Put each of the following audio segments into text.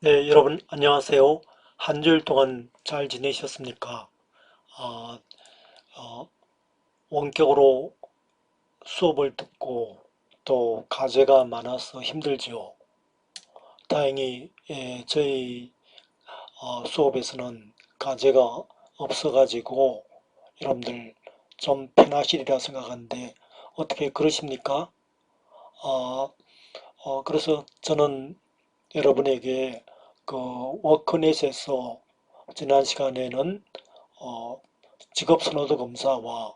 네, 여러분 안녕하세요. 한 주일 동안 잘 지내셨습니까? 아, 어, 원격으로 수업을 듣고 또 과제가 많아서 힘들지요. 다행히 저희 수업에서는 과제가 없어가지고 여러분들 좀 편하시리라 생각하는데 어떻게 그러십니까? 아, 그래서 저는 여러분에게 그 워크넷에서 지난 시간에는 어, 직업선호도 검사와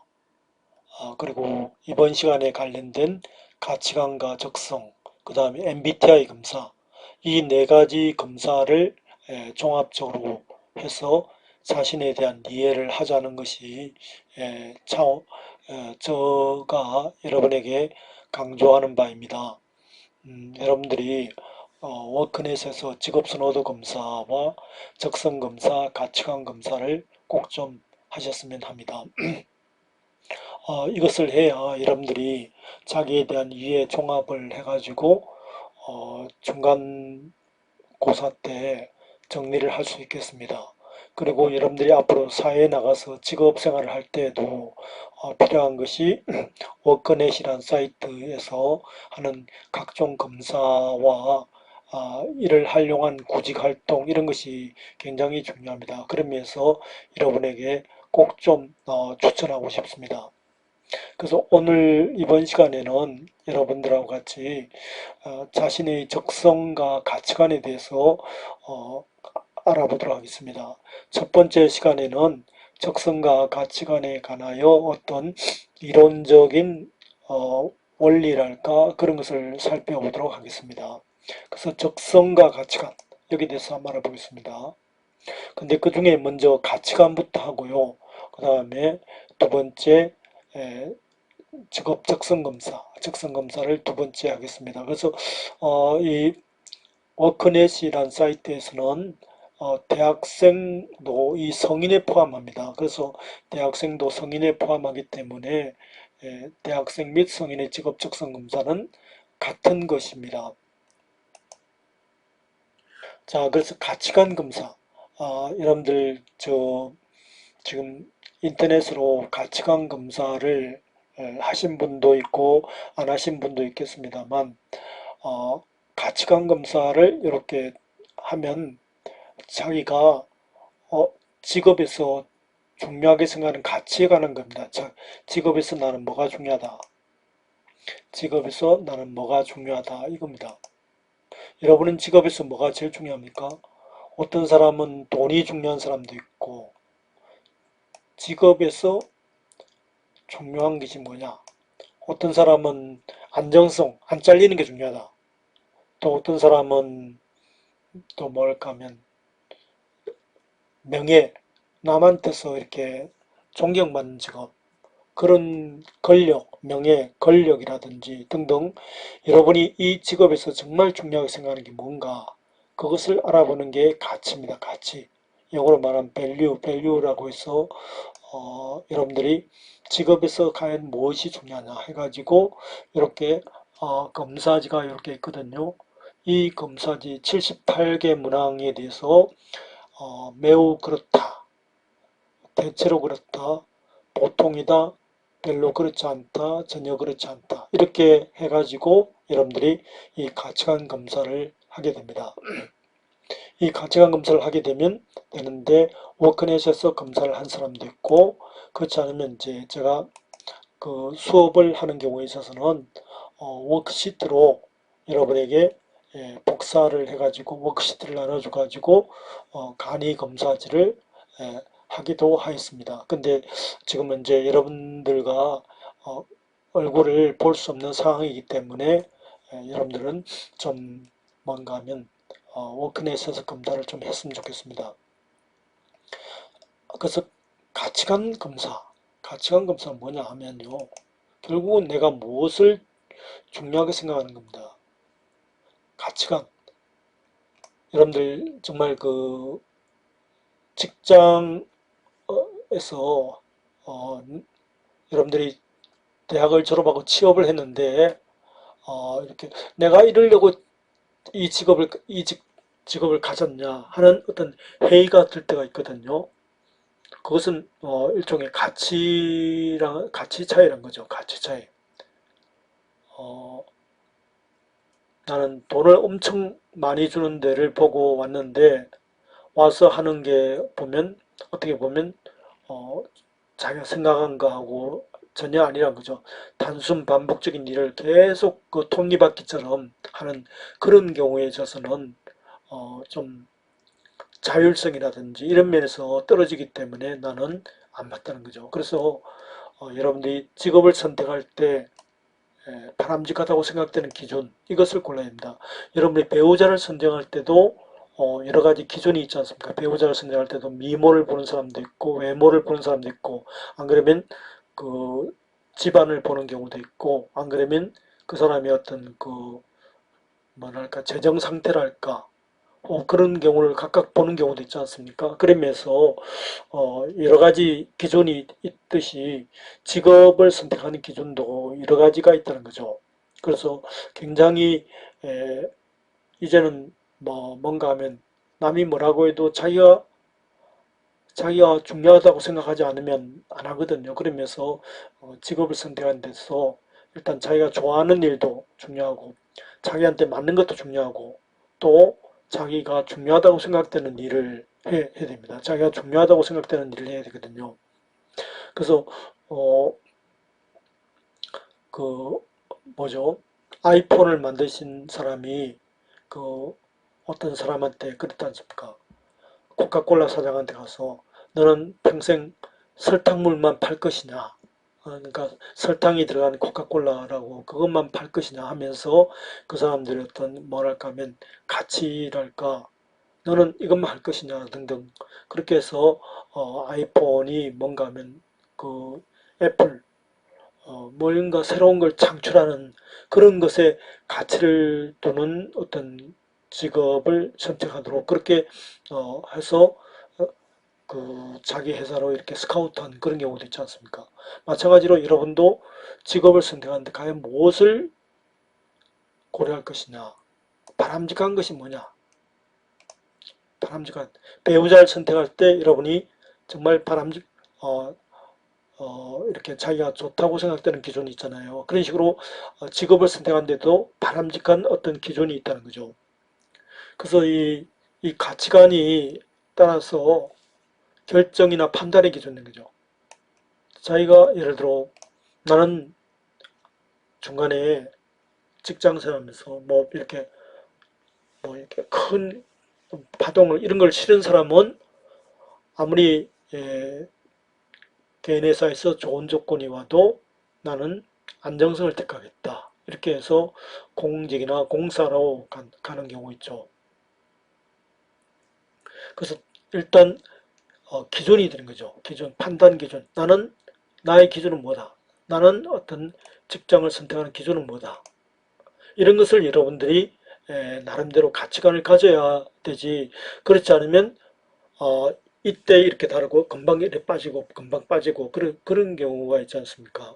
그리고 이번 시간에 관련된 가치관과 적성, 그 다음에 MBTI 검사, 이 네 가지 검사를 종합적으로 해서 자신에 대한 이해를 하자는 것이 제가 여러분에게 강조하는 바입니다. 여러분들이 워크넷에서 직업선호도 검사와 적성검사, 가치관 검사를 꼭 좀 하셨으면 합니다. 이것을 해야 여러분들이 자기에 대한 이해 종합을 해가지고 중간 고사 때 정리를 할 수 있겠습니다. 그리고 여러분들이 앞으로 사회에 나가서 직업 생활을 할 때에도 필요한 것이 워크넷이라는 사이트에서 하는 각종 검사와 이를 활용한 구직 활동 이런 것이 굉장히 중요합니다. 그러면서 여러분에게 꼭 좀 추천하고 싶습니다. 그래서 오늘 이번 시간에는 여러분들하고 같이 자신의 적성과 가치관에 대해서 어, 알아보도록 하겠습니다. 첫 번째 시간에는 적성과 가치관에 관하여 어떤 이론적인 원리랄까 그런 것을 살펴보도록 하겠습니다. 그래서 적성과 가치관 여기에 대해서 한번 알아보겠습니다. 근데 그 중에 먼저 가치관부터 하고요. 그 다음에 두 번째 직업 적성검사, 적성검사를 두 번째 하겠습니다. 그래서 이 워크넷이란 사이트에서는 대학생도 이 성인에 포함합니다. 그래서 대학생도 성인에 포함하기 때문에 대학생 및 성인의 직업 적성 검사는 같은 것입니다. 자, 그래서 가치관 검사. 여러분들 지금 인터넷으로 가치관 검사를 하신 분도 있고 안 하신 분도 있겠습니다만 어, 가치관 검사를 이렇게 하면 자기가 직업에서 중요하게 생각하는 가치에 관한 겁니다. 자, 직업에서 나는 뭐가 중요하다. 직업에서 나는 뭐가 중요하다. 이겁니다. 여러분은 직업에서 뭐가 제일 중요합니까? 어떤 사람은 돈이 중요한 사람도 있고 직업에서 중요한 것이 뭐냐? 어떤 사람은 안정성, 안 잘리는 게 중요하다. 또 어떤 사람은 또 뭘까 하면 명예, 남한테서 이렇게 존경받는 직업, 그런 권력, 명예, 권력이라든지 등등 여러분이 이 직업에서 정말 중요하게 생각하는 게 뭔가 그것을 알아보는 게 가치입니다. 가치. 영어로 말하면 value라고 해서 여러분들이 직업에서 과연 무엇이 중요하냐 해가지고 이렇게 검사지가 이렇게 있거든요. 이 검사지 78개 문항에 대해서 매우 그렇다, 대체로 그렇다, 보통이다, 별로 그렇지 않다, 전혀 그렇지 않다 이렇게 해가지고 여러분들이 이 가치관 검사를 하게 됩니다. 이 가치관 검사를 하게 되는데 워크넷에서 검사를 한 사람도 있고 그렇지 않으면 이제 제가 그 수업을 하는 경우에 있어서는 워크시트로 여러분에게 복사를 해가지고 워크시트를 나눠줘 가지고 간이 검사지를 하기도 하였습니다. 근데 지금은 이제 여러분들과 얼굴을 볼 수 없는 상황이기 때문에 여러분들은 좀 뭔가 하면 워크넷에서 검사를 좀 했으면 좋겠습니다. 그래서 가치관 검사, 가치관 검사는 뭐냐 하면요. 결국은 내가 무엇을 중요하게 생각하는 겁니다. 가치관. 여러분들 정말 그 직장에서 여러분들이 대학을 졸업하고 취업을 했는데 이렇게 내가 이러려고 이 직업을 가졌냐 하는 어떤 회의가 들 때가 있거든요. 그것은 일종의 가치 차이란 거죠. 가치 차이. 어, 나는 돈을 엄청 많이 주는 데를 보고 왔는데 와서 하는 게 보면 어떻게 보면 어, 자기가 생각한 거하고 전혀 아니란 거죠. 단순 반복적인 일을 계속 그 톱니바퀴처럼 하는 그런 경우에 있어서는 좀 자율성이라든지 이런 면에서 떨어지기 때문에 나는 안 맞다는 거죠. 그래서 여러분들이 직업을 선택할 때 바람직하다고 생각되는 기준 이것을 골라야 합니다. 여러분이 배우자를 선정할 때도 여러 가지 기준이 있지 않습니까? 배우자를 선정할 때도 미모를 보는 사람도 있고 외모를 보는 사람도 있고 안 그러면 그 집안을 보는 경우도 있고 안 그러면 그 사람의 어떤 그 뭐랄까 재정 상태랄까 그런 경우를 각각 보는 경우도 있지 않습니까? 그러면서 여러 가지 기준이 있듯이 직업을 선택하는 기준도 여러 가지가 있다는 거죠. 그래서 굉장히 이제는 뭐 뭔가 하면 남이 뭐라고 해도 자기가 중요하다고 생각하지 않으면 안 하거든요. 그러면서 직업을 선택하는 데서 일단 자기가 좋아하는 일도 중요하고 자기한테 맞는 것도 중요하고 또 자기가 중요하다고 생각되는 일을 해야 됩니다. 자기가 중요하다고 생각되는 일을 해야 되거든요. 그래서 어, 그 뭐죠? 아이폰을 만드신 사람이 그 어떤 사람한테 그랬지 않습니까? 코카콜라 사장한테 가서 너는 평생 설탕물만 팔 것이냐? 그러니까 설탕이 들어간 코카콜라라고 그것만 팔 것이냐 하면서 그 사람들의 어떤 뭐랄까 하면 가치랄까 너는 이것만 할 것이냐 등등 그렇게 해서 아이폰이 뭔가 하면 그 애플 뭔가 새로운 걸 창출하는 그런 것에 가치를 두는 어떤 직업을 선택하도록 그렇게 해서 그 자기 회사로 이렇게 스카우트한 그런 경우도 있지 않습니까? 마찬가지로 여러분도 직업을 선택하는데 과연 무엇을 고려할 것이냐? 바람직한 것이 뭐냐? 바람직한 배우자를 선택할 때 여러분이 정말 어, 이렇게 자기가 좋다고 생각되는 기준이 있잖아요. 그런 식으로 직업을 선택하는데도 바람직한 어떤 기준이 있다는 거죠. 그래서 이 가치관이 따라서 결정이나 판단의 기준인 거죠. 자기가 예를 들어 나는 중간에 직장 생활하면서 뭐 이렇게 큰 파동을 이런 걸 싫은 사람은 아무리 개인 회사에서 좋은 조건이 와도 나는 안정성을 택하겠다. 이렇게 해서 공직이나 공사로 가는 경우 있죠. 그래서 일단 기준이 되는 거죠. 기준, 판단 기준. 나의 기준은 뭐다? 나는 어떤 직장을 선택하는 기준은 뭐다? 이런 것을 여러분들이 나름대로 가치관을 가져야 되지. 그렇지 않으면 이때 이렇게 다르고 금방 이렇게 빠지고 금방 빠지고 그런 경우가 있지 않습니까?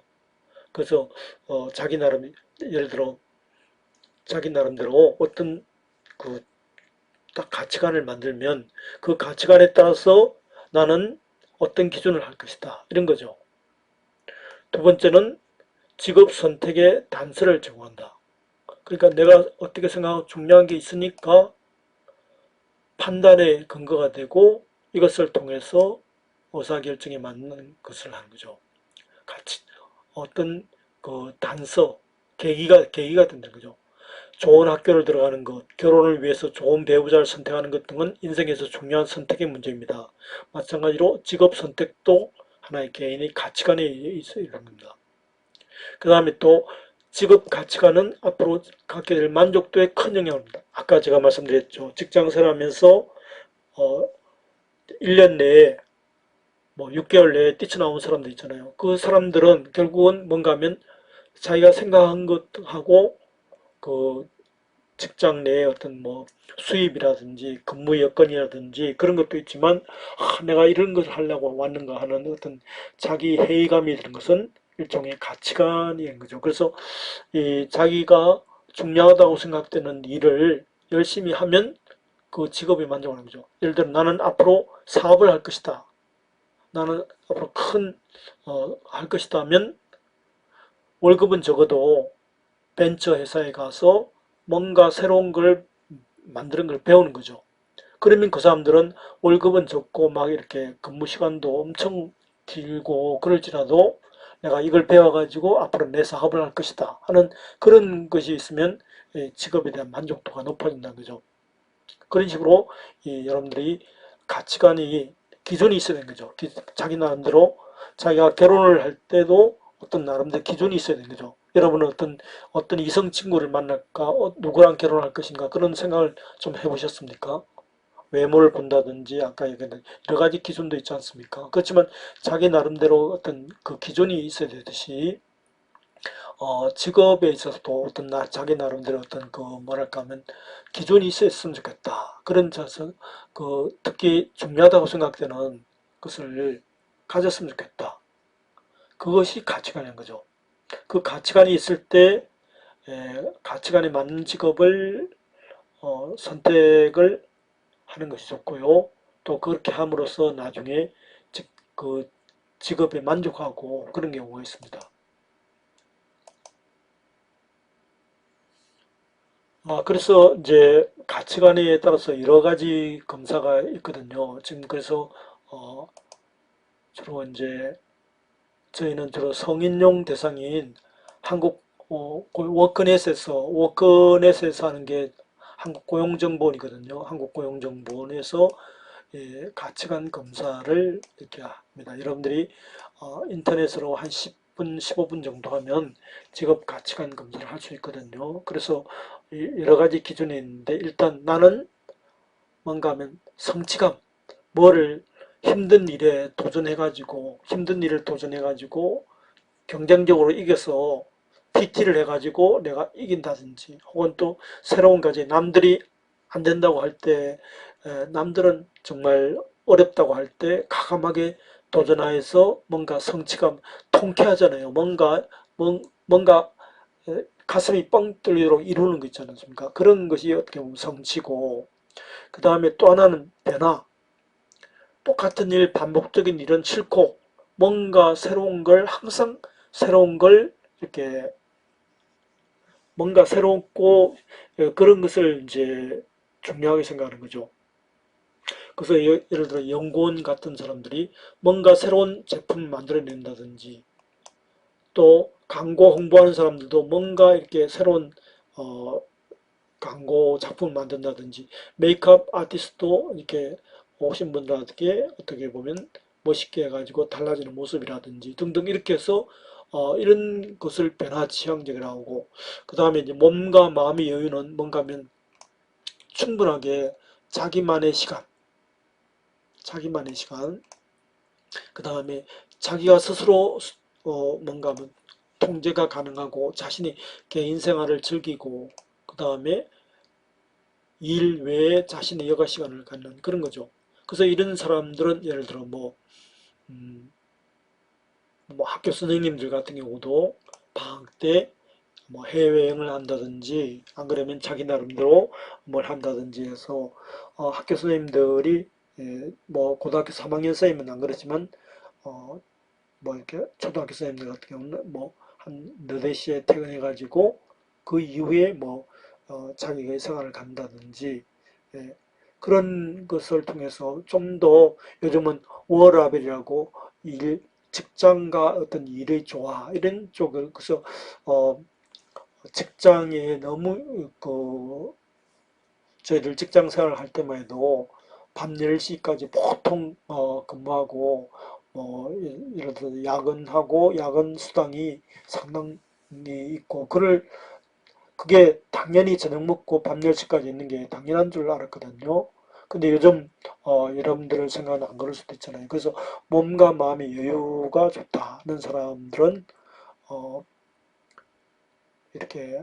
그래서 자기 나름 예를 들어 자기 나름대로 어떤 그 딱 가치관을 만들면 그 가치관에 따라서 나는 어떤 기준을 할 것이다. 이런 거죠. 두 번째는 직업 선택의 단서를 제공한다. 그러니까 내가 어떻게 생각하고 중요한 게 있으니까 판단의 근거가 되고 이것을 통해서 의사결정에 맞는 것을 하는 거죠. 같이 어떤 그 단서, 계기가 된다는 거죠. 좋은 학교를 들어가는 것, 결혼을 위해서 좋은 배우자를 선택하는 것 등은 인생에서 중요한 선택의 문제입니다. 마찬가지로 직업 선택도 하나의 개인의 가치관에 있어 있는 겁니다. 그 다음에 또 직업 가치관은 앞으로 갖게 될 만족도에 큰 영향을 합니다. 아까 제가 말씀드렸죠. 직장생활 하면서 1년 내에 뭐 6개월 내에 뛰쳐나온 사람들 있잖아요. 그 사람들은 결국은 뭔가 하면 자기가 생각한 것하고 그 직장 내에 어떤 뭐 수입이라든지 근무 여건이라든지 그런 것도 있지만 내가 이런 것을 하려고 왔는가 하는 어떤 자기 회의감이 드는 것은 일종의 가치관인 거죠. 그래서 이 자기가 중요하다고 생각되는 일을 열심히 하면 그 직업에 만족하는 거죠. 예를 들어 나는 앞으로 사업을 할 것이다. 나는 앞으로 할 것이다 하면 월급은 적어도 벤처 회사에 가서 뭔가 새로운 걸 만드는 걸 배우는 거죠. 그러면 그 사람들은 월급은 적고 막 이렇게 근무 시간도 엄청 길고 그럴지라도 내가 이걸 배워가지고 앞으로 내 사업을 할 것이다 하는 그런 것이 있으면 직업에 대한 만족도가 높아진다는 거죠. 그런 식으로 여러분들이 가치관이 기준이 있어야 되는 거죠. 자기 나름대로 자기가 결혼을 할 때도 어떤 나름대로 기준이 있어야 되는 거죠. 여러분은 어떤 이성 친구를 만날까, 누구랑 결혼할 것인가 그런 생각을 좀 해보셨습니까? 외모를 본다든지 아까 얘기한 여러 가지 기준도 있지 않습니까? 그렇지만 자기 나름대로 어떤 그 기준이 있어야 되듯이 직업에 있어서도 어떤 자기 나름대로 어떤 그 뭐랄까 하면 기준이 있었으면 좋겠다. 그런 점에서 특히 중요하다고 생각되는 것을 가졌으면 좋겠다. 그것이 가치관인 거죠. 그 가치관이 있을 때 가치관에 맞는 직업을 선택을 하는 것이 좋고요. 또 그렇게 함으로써 나중에 그 직업에 만족하고 그런 경우가 있습니다. 그래서 이제 가치관에 따라서 여러 가지 검사가 있거든요. 지금 그래서 어, 주로 이제 저희는 주로 성인용 대상인 한국 워크넷에서 하는 게 한국고용정보원이거든요. 한국고용정보원에서 가치관 검사를 이렇게 합니다. 여러분들이 인터넷으로 한 10분, 15분 정도 하면 직업 가치관 검사를 할 수 있거든요. 그래서 여러 가지 기준이 있는데 일단 나는 뭔가 하면 성취감, 뭐를 힘든 일을 도전해가지고 경쟁적으로 이겨서 PT를 해가지고 내가 이긴다든지 혹은 또 새로운 과제 남들이 안 된다고 할 때 남들은 정말 어렵다고 할 때 과감하게 도전하여서 뭔가 성취감 통쾌하잖아요. 뭔가 가슴이 뻥 뚫리도록 이루는 거 있지 않습니까? 그런 것이 어떻게 보면 성취고 그 다음에 또 하나는 변화. 똑같은 일, 반복적인 일은 싫고 뭔가 새로운 걸 항상 새로운 걸 이렇게 뭔가 새롭고 그런 것을 이제 중요하게 생각하는 거죠. 그래서 예를 들어 연구원 같은 사람들이 뭔가 새로운 제품을 만들어낸다든지 또 광고 홍보하는 사람들도 뭔가 이렇게 새로운 어, 광고 작품을 만든다든지 메이크업 아티스트도 이렇게 오신 분들에게 어떻게 보면 멋있게 해가지고 달라지는 모습이라든지 등등 이렇게 해서 이런 것을 변화지향적이라고 하고 그 다음에 이제 몸과 마음의 여유는 뭔가 하면 충분하게 자기만의 시간 자기만의 시간 그 다음에 자기가 스스로 뭔가 하면 통제가 가능하고 자신이 개인 생활을 즐기고 그 다음에 일 외에 자신의 여가 시간을 갖는 그런 거죠. 그래서 이런 사람들은 예를 들어 음, 뭐 학교 선생님들 같은 경우도 방학 때 뭐 해외여행을 한다든지 안 그러면 자기 나름대로 뭘 한다든지 해서 학교 선생님들이 뭐 고등학교 3학년생이면 안 그렇지만 어, 뭐 이렇게 초등학교 선생님들 같은 경우는 뭐 한 4시에 퇴근해 가지고 그 이후에 뭐 자기의 생활을 간다든지 예, 그런 것을 통해서 좀 더 요즘은 워라밸이라고 직장과 어떤 일의 조화 이런 쪽을 그래서 어, 직장에 너무 저희들 직장 생활을 할 때만 해도 밤 10시까지 보통 근무하고 예를 들어 야근하고 야근 수당이 상당히 있고 그게 당연히 저녁 먹고 밤 10시까지 있는 게 당연한 줄 알았거든요. 근데 요즘 여러분들을 생각하면 안 그럴 수도 있잖아요. 그래서 몸과 마음의 여유가 좋다는 사람들은 어, 이렇게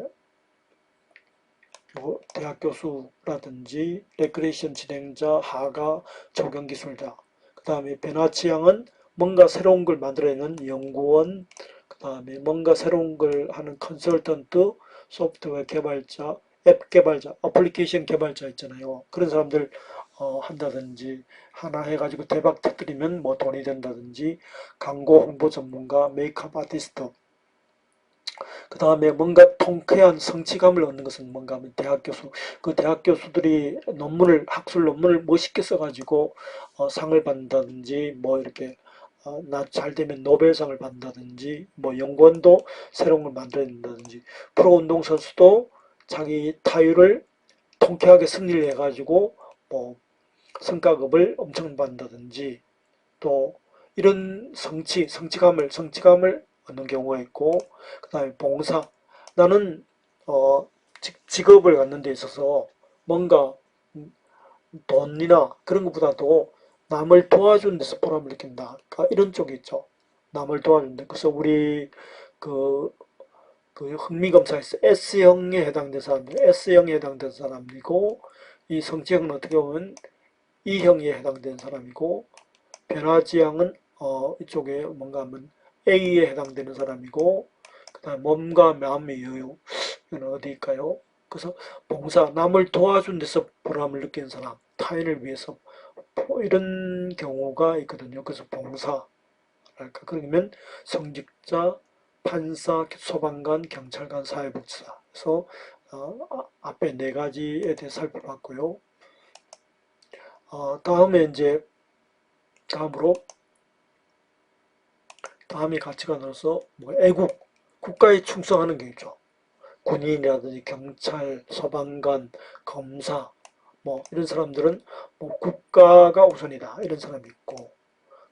뭐 대학 교수라든지 레크레이션 진행자, 하가, 적용기술자 그 다음에 변화 취향은 뭔가 새로운 걸 만들어내는 연구원 그 다음에 뭔가 새로운 걸 하는 컨설턴트, 소프트웨어 개발자 앱 개발자, 어플리케이션 개발자 있잖아요. 그런 사람들 한다든지 하나 해가지고 대박 터뜨리면 뭐 돈이 된다든지 광고 홍보 전문가, 메이크업 아티스트, 그 다음에 뭔가 통쾌한 성취감을 얻는 것은 뭔가 하면 대학 교수, 그 대학 교수들이 학술 논문을 멋있게 써가지고 상을 받는다든지 뭐 이렇게 나 잘 되면 노벨상을 받는다든지 뭐 연구원도 새로운 걸 만들어낸다든지 프로 운동선수도 자기 타율을 통쾌하게 승리를 해가지고 뭐 성과급을 엄청 받는다든지 또 이런 성취감을 얻는 경우가 있고 그 다음에 봉사 나는 직업을 갖는 데 있어서 뭔가 돈이나 그런 것보다도 남을 도와주는 데서 보람을 느낀다. 그러니까 이런 쪽이 있죠. 남을 도와준다. 그래서 우리 그, 그 흥미검사에서 S형에 해당된 사람들, S형에 해당된 사람이고 이 성취형은 어떻게 보면 E형에 해당된 사람이고 변화지향은 이쪽에 뭔가 하면 A에 해당되는 사람이고 그다음 몸과 마음의 여유 이건 어디일까요? 그래서 봉사 남을 도와준 데서 보람을 느끼는 사람 타인을 위해서 뭐 이런 경우가 있거든요. 그래서 봉사랄까 그러면 성직자, 판사, 소방관, 경찰관, 사회복지사 그래서 앞에 네 가지에 대해 살펴봤고요. 다음에 이제 다음으로 다음이 가치관으로서 뭐 애국, 국가에 충성하는 게 있죠. 군인이라든지 경찰, 소방관, 검사 뭐 이런 사람들은 뭐 국가가 우선이다 이런 사람이 있고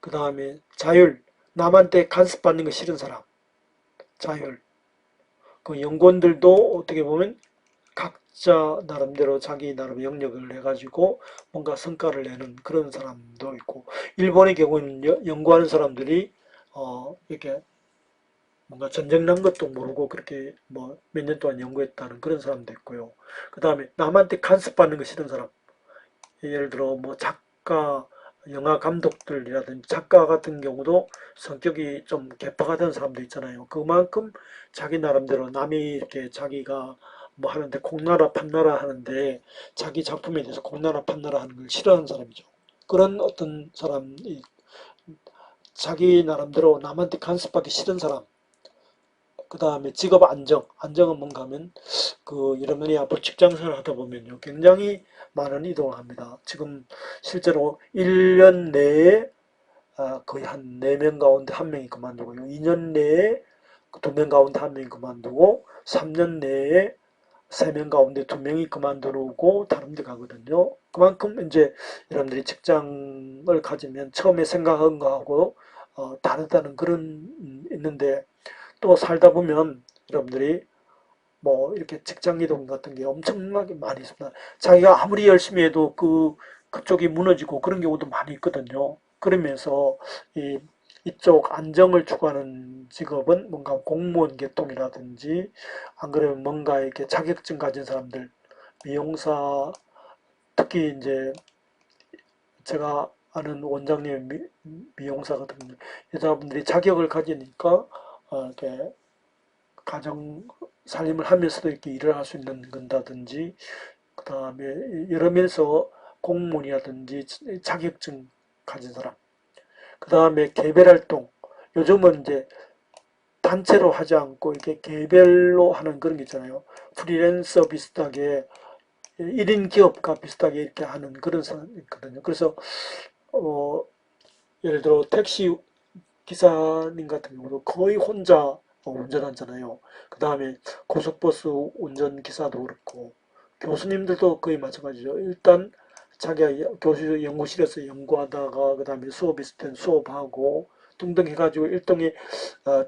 그 다음에 자율, 남한테 간섭받는 거 싫은 사람, 자율. 그 연구원들도 어떻게 보면 각자 나름대로 자기 나름 영역을 해가지고 뭔가 성과를 내는 그런 사람도 있고 일본의 경우는 연구하는 사람들이 이렇게 뭔가 전쟁 난 것도 모르고 그렇게 뭐 몇 년 동안 연구했다는 그런 사람도 있고요. 그 다음에 남한테 간섭받는 거 싫은 사람. 예를 들어 뭐 작가, 영화 감독들이라든지 작가 같은 경우도 성격이 좀 개파가 된 사람도 있잖아요. 그만큼 자기 나름대로 남이 이렇게 자기가 뭐 하는데 공나라 판나라 하는데 자기 작품에 대해서 공나라 판나라 하는 걸 싫어하는 사람이죠. 그런 어떤 사람이 자기 나름대로 남한테 간섭받기 싫은 사람. 그 다음에 직업 안정. 안정은 뭔가 하면 여러분이 앞으로 직장생활 하다 보면요. 굉장히 많은 이동을 합니다. 지금 실제로 1년 내에 거의 한 4명 가운데 1명이 그만두고요. 2년 내에 2명 가운데 1명이 그만두고 3년 내에 3명 가운데 2명이 그만두고 다른 데 가거든요. 그만큼 이제 여러분들이 직장을 가지면 처음에 생각한 거하고 다르다는 그런 있는데 또 살다 보면 여러분들이 뭐 이렇게 직장 이동 같은 게 엄청나게 많이 있습니다. 자기가 아무리 열심히 해도 그쪽이 무너지고 그런 경우도 많이 있거든요. 그러면서 이쪽 안정을 추구하는 직업은 뭔가 공무원 계통이라든지 안 그러면 뭔가 이렇게 자격증 가진 사람들 미용사 특히 이제 제가 아는 원장님 미용사 같은 경우 여자분들이 자격을 가지니까 이렇게 가정 살림을 하면서도 이렇게 일을 할 수 있는 건다든지 그 다음에 여러 면에서 공무원이라든지 자격증 가진 사람 그 다음에 개별활동 요즘은 이제 단체로 하지 않고 이렇게 개별로 하는 그런 게 있잖아요. 프리랜서 비슷하게 1인 기업가 비슷하게 이렇게 하는 그런 사람이 있거든요. 그래서 어, 예를 들어 택시 기사님 같은 경우도 거의 혼자 운전하잖아요. 그 다음에 고속버스 운전기사도 그렇고 교수님들도 거의 마찬가지죠. 일단 자기가 교수 연구실에서 연구하다가 그 다음에 수업 있을 땐 수업하고 등등 해가지고 일종의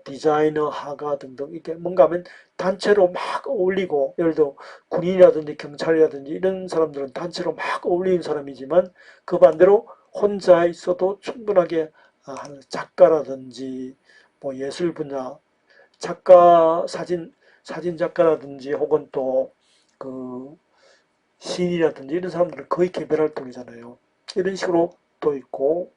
디자이너, 화가 등등 이렇게 뭔가 하면 단체로 막 어울리고 예를 들어 군인이라든지 경찰이라든지 이런 사람들은 단체로 막 어울리는 사람이지만 그 반대로 혼자 있어도 충분하게 하는 작가라든지 뭐 예술 분야 작가 사진 작가라든지 혹은 또 그 시인이라든지 이런 사람들은 거의 개별 활동이잖아요. 이런 식으로 또 있고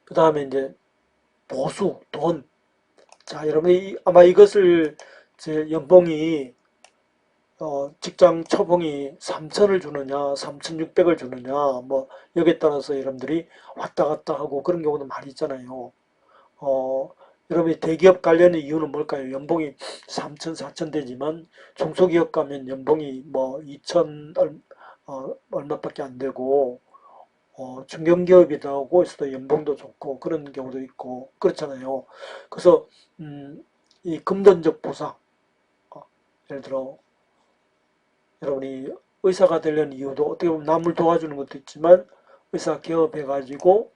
그 다음에 이제 보수 돈 자, 여러분이 아마 이것을 제 연봉이 직장 초봉이 3천을 주느냐, 3,600을 주느냐, 뭐 여기에 따라서 여러분들이 왔다 갔다 하고 그런 경우도 많이 있잖아요. 어, 여러분이 대기업 관련의 이유는 뭘까요? 연봉이 3천, 4천 되지만 중소기업 가면 연봉이 뭐 2천 얼마밖에 안 되고 중견기업이다 하고 있어도 연봉도 좋고 그런 경우도 있고 그렇잖아요. 그래서 이 금전적 보상, 어, 예를 들어 여러분이 의사가 되려는 이유도 어떻게 보면 남을 도와주는 것도 있지만 의사 개업해가지고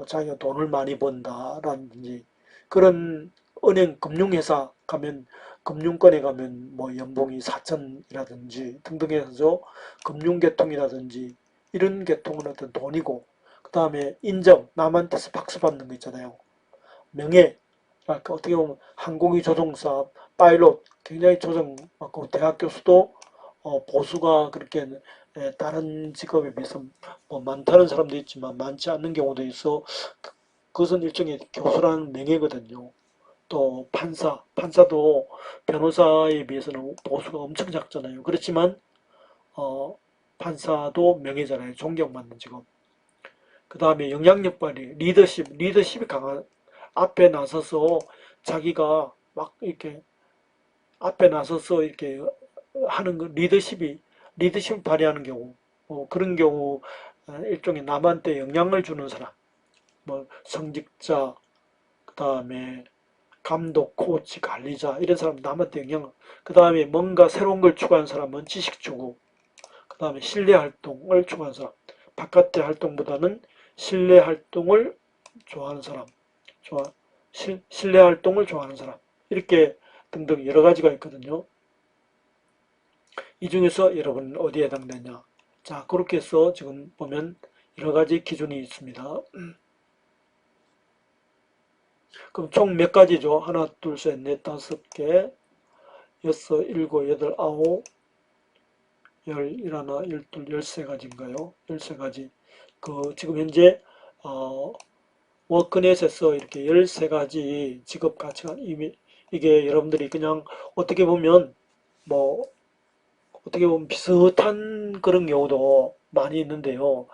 자기가 돈을 많이 번다라든지 그런 은행 금융회사 가면 금융권에 가면 뭐 연봉이 4천이라든지 등등 해서 금융계통이라든지 이런 계통은 어떤 돈이고 그 다음에 인정 남한테서 박수 받는 거 있잖아요. 명예 그러니까 어떻게 보면 항공기 조종사 파일럿 굉장히 조정받고 대학 교수도 보수가 그렇게 다른 직업에 비해서 뭐 많다는 사람도 있지만 많지 않는 경우도 있어. 그것은 일종의 교수라는 명예거든요. 또 판사도 변호사에 비해서는 보수가 엄청 작잖아요. 그렇지만 어, 판사도 명예잖아요. 존경받는 직업. 그 다음에 영향력 발휘, 리더십이 강한 앞에 나서서 자기가 막 이렇게 앞에 나서서 이렇게 하는 거 리더십을 발휘하는 경우 그런 경우 일종의 남한테 영향을 주는 사람 뭐 성직자 그 다음에 감독, 코치, 관리자 이런 사람 남한테 영향을 그 다음에 뭔가 새로운 걸 추구하는 사람은 지식 주고 그 다음에 실내 활동을 추구하는 사람 바깥의 활동보다는 실내 활동을 좋아하는 사람 좋아 실내 활동을 좋아하는 사람 이렇게 등등 여러 가지가 있거든요. 이 중에서 여러분 어디에 해당되냐? 자, 그렇게 해서 지금 보면 여러 가지 기준이 있습니다. 그럼 총 몇 가지죠? 하나, 둘, 셋, 넷, 다섯 개, 여섯, 일곱, 여덟, 아홉, 열, 일하나, 열둘, 열세 가지인가요? 열세 가지. 그 지금 현재 워크넷에서 이렇게 열세 가지 직업 가치관 이게 여러분들이 그냥 어떻게 보면 뭐 어떻게 보면 비슷한 그런 경우도 많이 있는데요.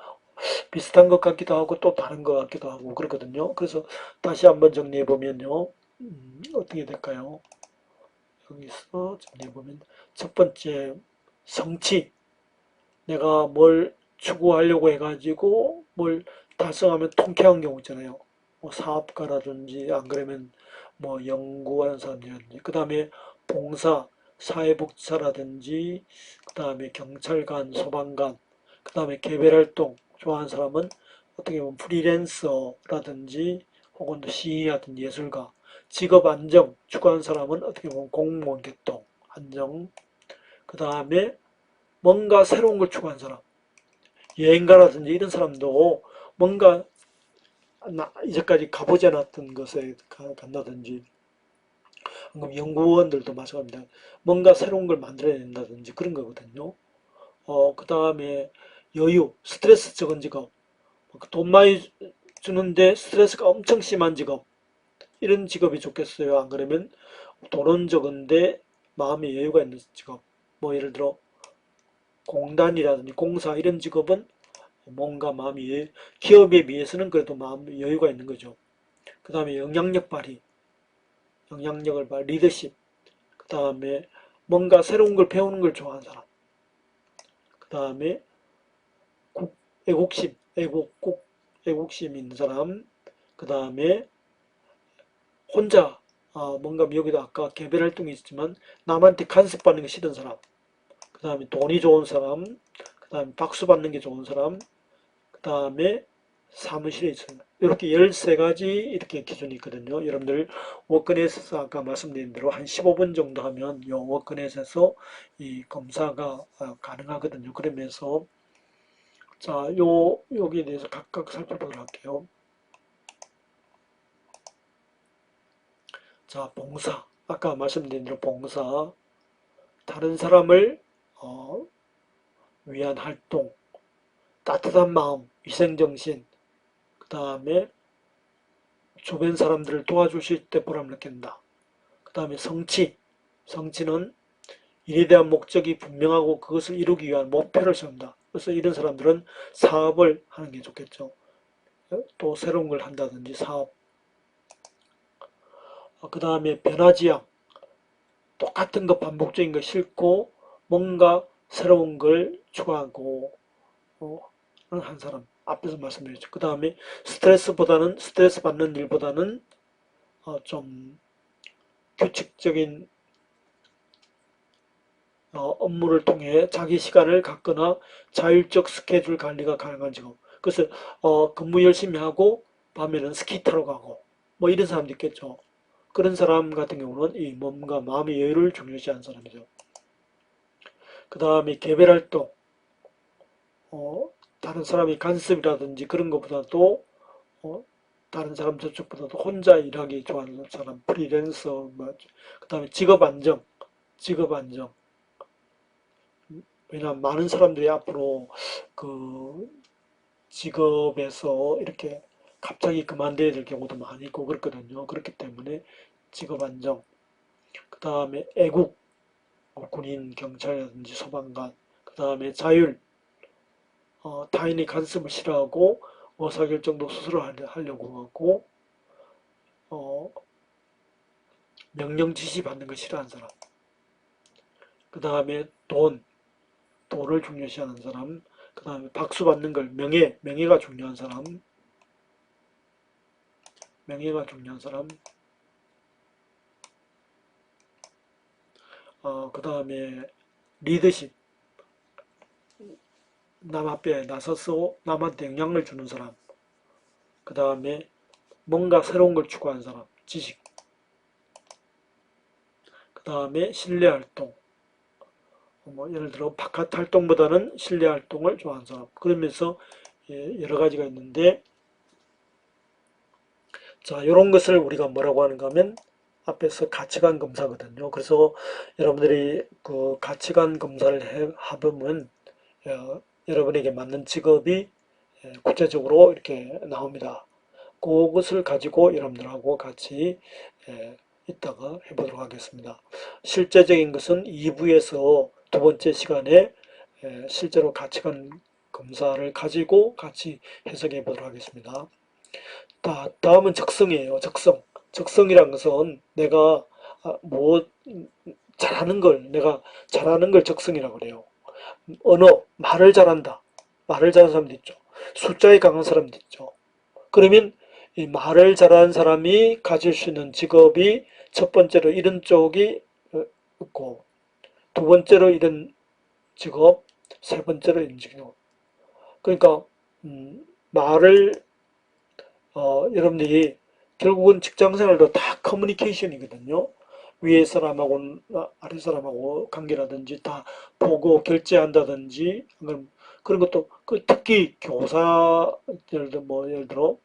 비슷한 것 같기도 하고 또 다른 것 같기도 하고 그렇거든요. 그래서 다시 한번 정리해 보면요. 어떻게 될까요? 여기서 정리해 보면 첫 번째 성취. 내가 뭘 추구하려고 해가지고 뭘 달성하면 통쾌한 경우 있잖아요. 뭐 사업가라든지 안 그러면 뭐 연구하는 사람이라든지 그 다음에 봉사, 사회복지사라든지 그 다음에 경찰관, 소방관 그 다음에 개별활동 좋아하는 사람은 어떻게 보면 프리랜서라든지 혹은 시인이라든지 예술가 직업 안정 추구하는 사람은 어떻게 보면 공무원 계통 안정 그 다음에 뭔가 새로운 걸 추구하는 사람 여행가라든지 이런 사람도 뭔가 이제까지 가보지 않았던 것에 간다든지 방금 연구원들도 마찬가지입니다. 뭔가 새로운 걸 만들어낸다든지 그런 거거든요. 그 다음에 여유, 스트레스 적은 직업, 돈 많이 주는데 스트레스가 엄청 심한 직업, 이런 직업이 좋겠어요. 안 그러면 돈은 적은데 마음의 여유가 있는 직업, 뭐 예를 들어 공단이라든지 공사 이런 직업은 뭔가 마음이 기업에 비해서는 그래도 마음 여유가 있는 거죠. 그 다음에 영향력 발휘, 리더십, 그 다음에 뭔가 새로운 걸 배우는 걸 좋아하는 사람, 그 다음에 애국심, 애국심 있는 사람, 그 다음에 혼자 뭔가 여기도 아까 개별 활동이 있지만 남한테 간섭받는 게 싫은 사람, 그 다음에 돈이 좋은 사람, 그 다음에 박수 받는 게 좋은 사람, 그 다음에 사무실에 있습니다. 이렇게 13가지 이렇게 기준이 있거든요. 여러분들 워크넷에서 아까 말씀드린 대로 한 15분 정도 하면 이 워크넷에서 이 검사가 가능하거든요. 그러면서 자, 여기에 대해서 각각 살펴보도록 할게요. 자, 봉사. 아까 말씀드린 대로 봉사. 다른 사람을 위한 활동. 따뜻한 마음, 위생정신. 그 다음에 주변 사람들을 도와주실 때 보람을 느낀다. 그 다음에 성취. 성취는 일에 대한 목적이 분명하고 그것을 이루기 위한 목표를 세운다. 그래서 이런 사람들은 사업을 하는 게 좋겠죠. 또 새로운 걸 한다든지 사업. 그 다음에 변화지향. 똑같은 거 반복적인 거 싫고 뭔가 새로운 걸 추구하고 한 사람. 앞에서 말씀드렸죠. 그 다음에 스트레스 받는 일보다는 좀 규칙적인 업무를 통해 자기 시간을 갖거나 자율적 스케줄 관리가 가능한 직업. 그래서 근무 열심히 하고 밤에는 스키 타러 가고 뭐 이런 사람도 있겠죠. 그런 사람 같은 경우는 이 몸과 마음의 여유를 중요시하는 사람이죠. 그 다음에 개별활동, 다른 사람이 간섭이라든지 그런 것보다도 어, 다른 사람 저쪽보다도 혼자 일하기 좋아하는 사람, 프리랜서, 뭐, 그 다음에 직업 안정. 왜냐하면 많은 사람들이 앞으로 그 직업에서 이렇게 갑자기 그만둬야 될 경우도 많이 있고 그렇거든요. 그렇기 때문에 직업 안정, 그 다음에 애국, 뭐 군인, 경찰이라든지 소방관, 그 다음에 자율, 타인의 간섭을 싫어하고 의사결정도 스스로 하려고 하고 어, 명령 지시 받는 거 싫어하는 사람, 그 다음에 돈을 중요시하는 사람, 그 다음에 박수 받는 걸 명예가 중요한 사람, 명예가 중요한 사람, 그 다음에 리더십, 남 앞에 나서서 남한테 영향을 주는 사람, 그 다음에 뭔가 새로운 걸 추구하는 사람, 지식, 그 다음에 실내 활동, 뭐 예를 들어 바깥 활동보다는 실내 활동을 좋아하는 사람. 그러면서 여러 가지가 있는데, 자, 이런 것을 우리가 뭐라고 하는가 하면 앞에서 가치관 검사거든요. 그래서 여러분들이 그 가치관 검사를 해보면 여러분에게 맞는 직업이 구체적으로 이렇게 나옵니다. 그것을 가지고 여러분들하고 같이 이따가 해보도록 하겠습니다. 실제적인 것은 2부에서 두 번째 시간에 실제로 가치관 검사를 가지고 같이 해석해 보도록 하겠습니다. 다음은 적성이에요. 적성. 적성이란 것은 내가 내가 잘하는 걸 적성이라고 그래요. 언어, 말을 잘한다. 말을 잘하는 사람도 있죠. 숫자에 강한 사람도 있죠. 그러면 이 말을 잘하는 사람이 가질 수 있는 직업이 첫 번째로 이런 쪽이 있고, 두 번째로 이런 직업, 세 번째로 이런 직업. 그러니까 말을 여러분들이 결국은 직장생활도 다 커뮤니케이션이거든요. 위에 사람하고 아래 사람하고 관계라든지 다 보고 결제한다든지 그런 것도 특히 교사 예를 들어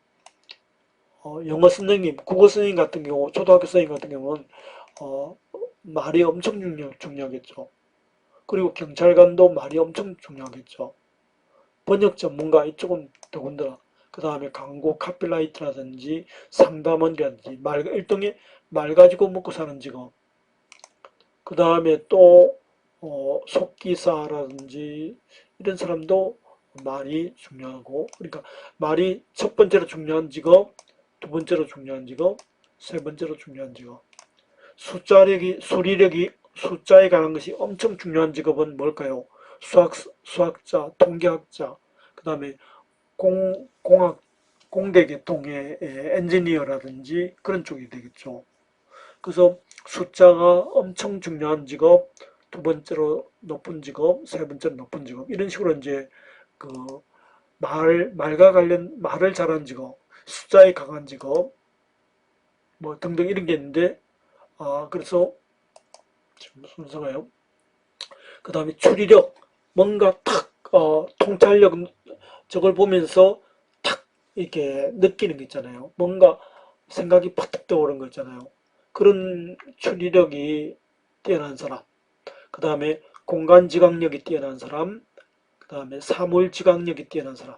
영어 선생님, 국어 선생님 같은 경우, 초등학교 선생님 같은 경우는 말이 엄청 중요하겠죠. 그리고 경찰관도 말이 엄청 중요하겠죠. 번역 전문가 이쪽은 더군다나 그 다음에 광고 카피라이트라든지 상담원이라든지 일종의 말 가지고 먹고 사는 직업. 그 다음에 또 속기사라든지 이런 사람도 말이 중요하고, 그러니까 말이 첫 번째로 중요한 직업, 두 번째로 중요한 직업, 세 번째로 중요한 직업. 수리력이 숫자에 관한 것이 엄청 중요한 직업은 뭘까요? 수학자, 통계학자, 그 다음에 공학, 공대계통의 엔지니어라든지 그런 쪽이 되겠죠. 그래서 숫자가 엄청 중요한 직업, 두 번째로 높은 직업, 세 번째로 높은 직업, 이런 식으로 이제 그 말과 관련 말을 잘하는 직업, 숫자에 강한 직업, 뭐 등등 이런 게 있는데, 그래서 지금 순서가요. 그 다음에 추리력, 뭔가 통찰력, 저걸 보면서 탁 이렇게 느끼는 거 있잖아요. 뭔가 생각이 퍼뜩 떠오르는 거 있잖아요. 그런 추리력이 뛰어난 사람, 그 다음에 공간지각력이 뛰어난 사람, 그 다음에 사물지각력이 뛰어난 사람.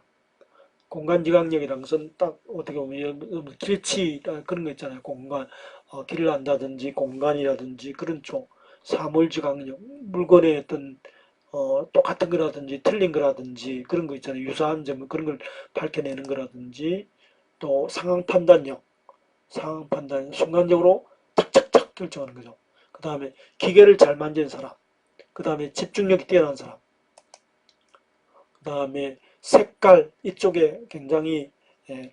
공간지각력이라는 것은 딱 어떻게 보면 길치 그런 거 있잖아요. 공간, 길을 안다든지 공간이라든지 그런 쪽. 사물지각력, 물건의 어떤 똑같은 거라든지 틀린 거라든지 그런 거 있잖아요. 유사한 점 그런 걸 밝혀내는 거라든지 또 상황 판단력, 상황 판단 순간적으로 탁탁탁 결정하는 거죠. 그 다음에 기계를 잘 만지는 사람, 그 다음에 집중력이 뛰어난 사람, 그 다음에 색깔 이쪽에 굉장히 예,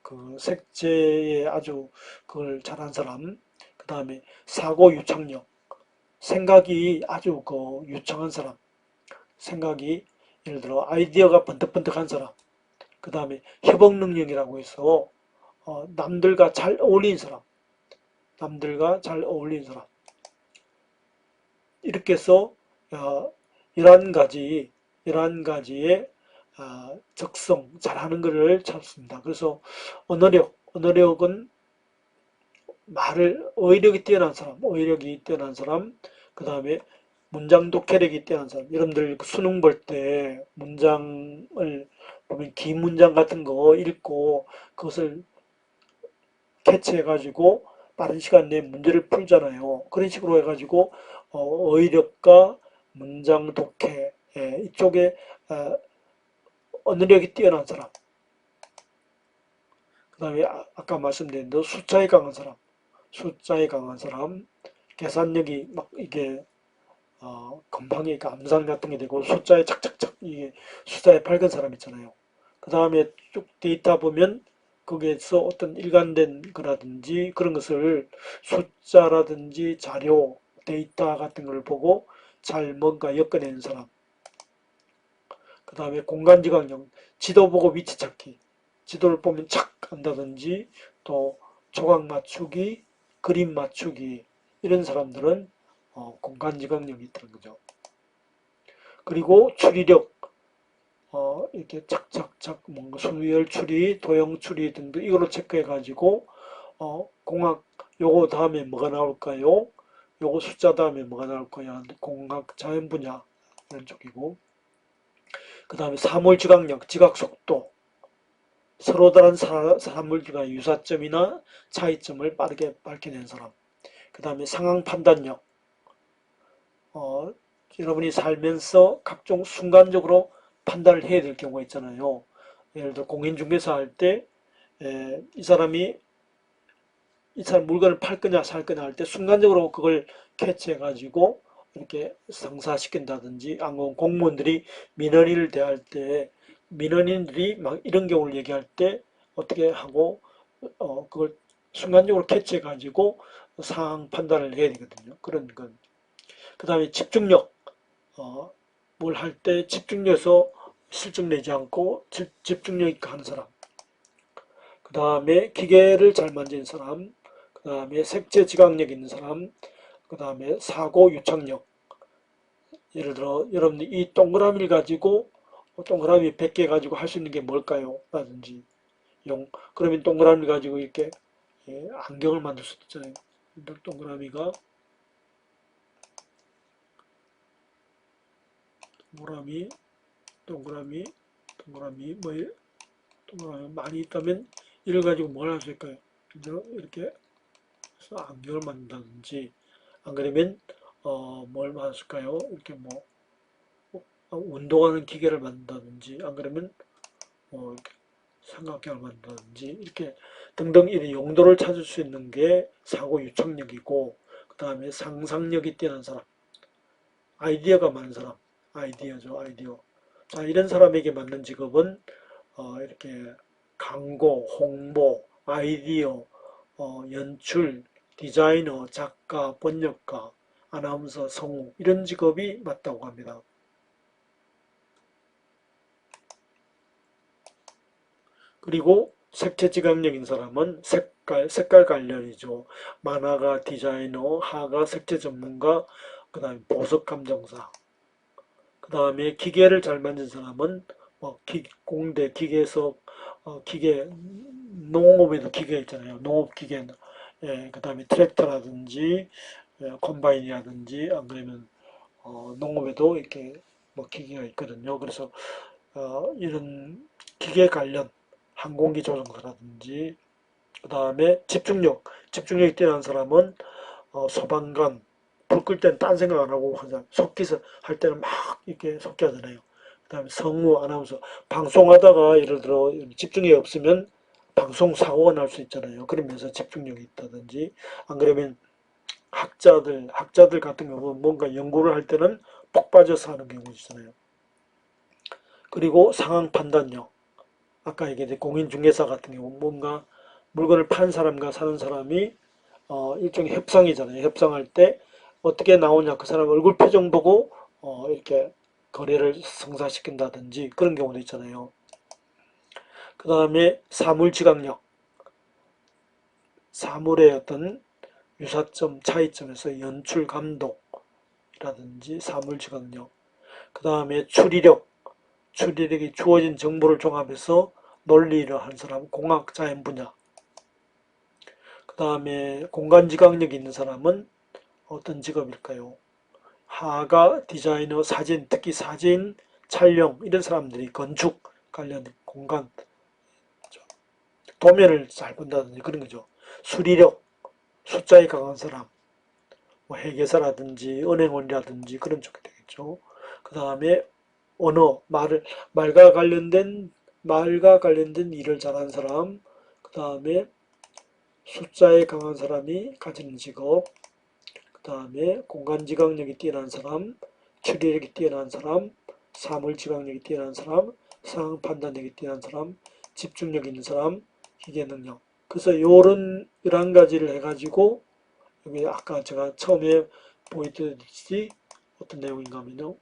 그 색채에 아주 그걸 잘한 사람, 그 다음에 사고 유창력, 생각이 아주 그 유창한 사람, 생각이 예를 들어 아이디어가 번뜩번뜩한 사람, 그 다음에 협업 능력이라고 해서 남들과 잘 어울리는 사람, 남들과 잘 어울리는 사람 이렇게 해서 어, 11가지 11가지의 적성 잘하는 것을 찾습니다. 그래서 언어력은 말을 어휘력이 뛰어난 사람, 어휘력이 뛰어난 사람, 그 다음에 문장 독해력이 뛰어난 사람. 여러분들 수능 볼 때 문장을 보면 긴 문장 같은 거 읽고 그것을 캐치해가지고 빠른 시간 내에 문제를 풀잖아요. 그런 식으로 해가지고 어휘력과 문장 독해 이쪽에 어, 언어력이 뛰어난 사람. 그 다음에 아까 말씀드린 대로 숫자에 강한 사람, 숫자에 강한 사람, 계산력이 막 이게 금방 이게 암산 같은 게 되고 숫자에 착착착 이게 숫자에 밝은 사람 있잖아요. 그 다음에 쭉 데이터 보면 거기에서 어떤 일관된 거라든지 그런 것을 숫자라든지 자료, 데이터 같은 걸 보고 잘 뭔가 엮어내는 사람. 그 다음에 공간지각력, 지도 보고 위치 찾기. 지도를 보면 착 안다든지 또 조각 맞추기, 그림 맞추기 이런 사람들은 공간지각력이 있다는 거죠. 그리고 추리력, 이렇게 착착착 뭔가 수열 추리, 도형 추리 등등 이걸로 체크해 가지고 공학 요거 다음에 뭐가 나올까요? 요거 숫자 다음에 뭐가 나올까요? 공학 자연 분야 이런 쪽이고 그 다음에 사물지각력, 지각속도 서로 다른 사물들과 유사점이나 차이점을 빠르게 밝혀낸 사람 그 다음에 상황 판단력 어, 여러분이 살면서 각종 순간적으로 판단을 해야 될 경우가 있잖아요. 예를 들어 공인중개사 할 때 이 사람 물건을 팔 거냐 살 거냐 할 때 순간적으로 그걸 캐치해 가지고 이렇게 성사시킨다든지 아니면 공무원들이 민원인을 대할 때 민원인들이 막 이런 경우를 얘기할 때 어떻게 하고 그걸 순간적으로 캐치해 가지고 상황 판단을 해야 되거든요. 그런 건. 그 다음에 집중력 뭘 할 때 집중해서 실증 내지 않고 집중력 있게 하는 사람 그 다음에 기계를 잘 만지는 사람 그 다음에 색채 지각력 있는 사람 그 다음에 사고 유착력 예를 들어 여러분들 이 동그라미를 가지고 동그라미 100개 가지고 할 수 있는 게 뭘까요? 라든지 그러면 동그라미를 가지고 이렇게 안경을 만들 수 있잖아요. 동그라미가 동그라미 동그라미 동그라미 뭐 동그라미 많이 있다면 이걸 가지고 뭘 할 수 있을까요? 이렇게 해서 안경을 만든다든지 안 그러면 뭘 만들까요? 이렇게 뭐 운동하는 기계를 만든다든지 안 그러면 이렇게 삼각형을 만든다든지 이렇게 등등 이런 용도를 찾을 수 있는 게 사고 유착력이고 그 다음에 상상력이 뛰어난 사람 아이디어가 많은 사람 아이디어죠 아이디어 자 이런 사람에게 맞는 직업은 이렇게 광고, 홍보, 아이디어, 연출, 디자이너, 작가, 번역가, 아나운서, 성우 이런 직업이 맞다고 합니다. 그리고 색채 지각력인 사람은 색깔 관련이죠. 만화가, 디자이너, 화가, 색채 전문가, 그 다음에 보석 감정사. 그 다음에 기계를 잘 만든 사람은 공대, 기계에서 기계, 농업에도 기계 있잖아요. 농업 기계, 그 다음에 트랙터라든지 컴바인이라든지 안 그러면 농업에도 이렇게 뭐 기계가 있거든요. 그래서 이런 기계 관련 항공기 조종사라든지 그 다음에 집중력이 뛰어난 사람은 소방관, 불 끌 때는 딴 생각 안 하고 그냥 속기서 할 때는 막 이렇게 속기 하잖아요. 그 다음에 성우, 아나운서, 방송하다가 예를 들어 집중력이 없으면 방송 사고가 날 수 있잖아요. 그러면서 집중력이 있다든지 안 그러면 학자들 같은 경우는 뭔가 연구를 할 때는 폭 빠져서 하는 경우 있잖아요. 그리고 상황 판단력. 아까 얘기했듯이 공인중개사 같은 경우 뭔가 물건을 파는 사람과 사는 사람이 일종의 협상이잖아요. 협상할 때 어떻게 나오냐 그 사람 얼굴 표정 보고 이렇게 거래를 성사시킨다든지 그런 경우도 있잖아요. 그 다음에 사물지각력. 사물의 어떤 유사점, 차이점에서 연출 감독이라든지 사물지각력. 그 다음에 추리력이 주어진 정보를 종합해서 논리를 한 사람, 공학, 자연 분야. 그 다음에 공간지각력이 있는 사람은 어떤 직업일까요? 화가, 디자이너, 사진, 특히 사진, 촬영 이런 사람들이 건축 관련 공간, 도면을 잘 본다든지 그런 거죠. 수리력, 숫자에 강한 사람, 뭐 회계사라든지 은행원이라든지 그런 쪽이 되겠죠. 그 다음에 언어, 말과 관련된 일을 잘하는 사람, 그 다음에 숫자에 강한 사람이 가지는 직업, 그 다음에 공간지각력이 뛰어난 사람, 추리력이 뛰어난 사람, 사물지각력이 뛰어난 사람, 상황 판단력이 뛰어난 사람, 집중력 있는 사람, 기계능력. 그래서 요런 11가지를 해가지고 여기 아까 제가 처음에 보여드렸듯이 어떤 내용인가 하면요.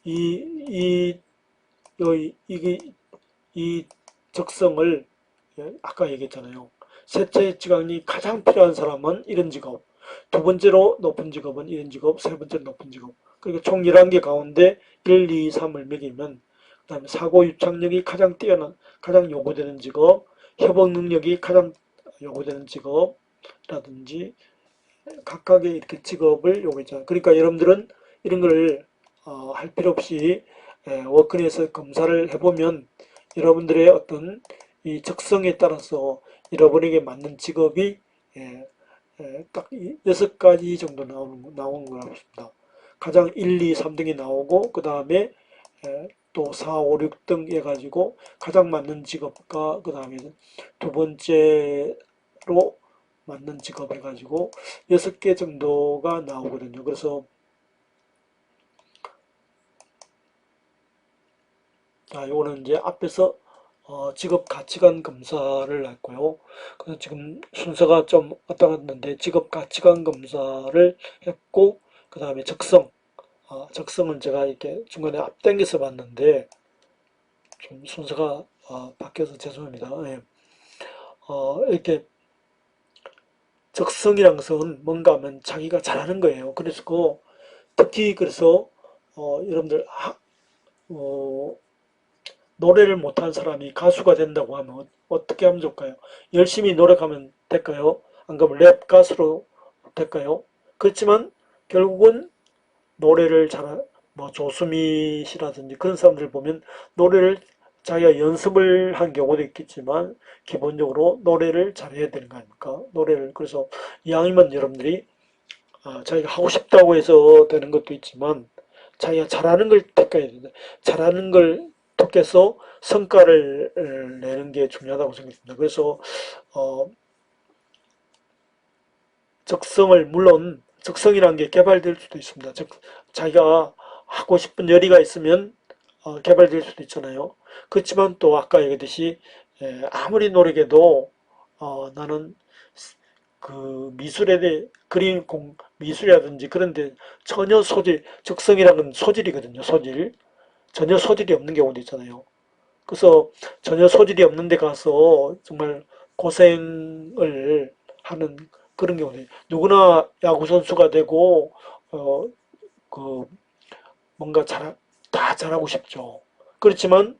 이, 이 적성을 아까 얘기했잖아요. 셋째 지각이 가장 필요한 사람은 이런 직업, 두 번째로 높은 직업은 이런 직업, 세 번째로 높은 직업. 그러니까 총 11개 가운데 1, 2, 3을 매기면 그 다음에 사고 유창력이 가장 뛰어난, 가장 요구되는 직업, 협업 능력이 가장 요구되는 직업이라든지 각각의 이렇게 직업을 요구했잖아요. 그러니까 여러분들은 이런 걸 할 필요 없이 워크넷에서 검사를 해보면 여러분들의 어떤 이 적성에 따라서 여러분에게 맞는 직업이 딱 6가지 정도 나오는 거라고 싶습니다. 가장 1, 2, 3등이 나오고 그 다음에 또 4, 5, 6등 해가지고 가장 맞는 직업과 그 다음에 두 번째로 맞는 직업 해가지고 6개 정도가 나오거든요. 그래서 요거는 이제 앞에서 직업 가치관 검사를 했고요. 그래서 지금 순서가 좀 왔다 갔는데 직업 가치관 검사를 했고 그 다음에 적성은 제가 이렇게 중간에 앞당겨서 봤는데 좀 순서가 바뀌어서 죄송합니다. 예. 이렇게 적성이란 것은 뭔가 하면 자기가 잘하는 거예요. 그래서 특히 그래서 여러분들 어, 노래를 못한 사람이 가수가 된다고 하면 어떻게 하면 좋을까요? 열심히 노력하면 될까요? 안 그러면 랩 가수로 될까요? 그렇지만 결국은 노래를 뭐 조수미 씨라든지 그런 사람들 보면 노래를 자기가 연습을 한 경우도 있겠지만 기본적으로 노래를 잘해야 되는 거 아닙니까? 노래를 그래서 이왕이면 여러분들이 자기가 하고 싶다고 해서 되는 것도 있지만 자기가 잘하는 걸 택해야 된다. 잘하는 걸 택해서 성과를 내는 게 중요하다고 생각합니다. 그래서 물론 적성이라는 게 개발될 수도 있습니다. 즉 자기가 하고 싶은 열의가 있으면 개발될 수도 있잖아요. 그렇지만 또 아까 얘기했듯이 아무리 노력해도 나는 그 미술에 대해 미술이라든지 그런데 전혀 적성이라는 건 소질이거든요. 전혀 소질이 없는 경우도 있잖아요. 그래서 전혀 소질이 없는 데 가서 정말 고생을 하는 그런 경우도 누구나 야구 선수가 되고 그 뭔가 다 잘하고 싶죠. 그렇지만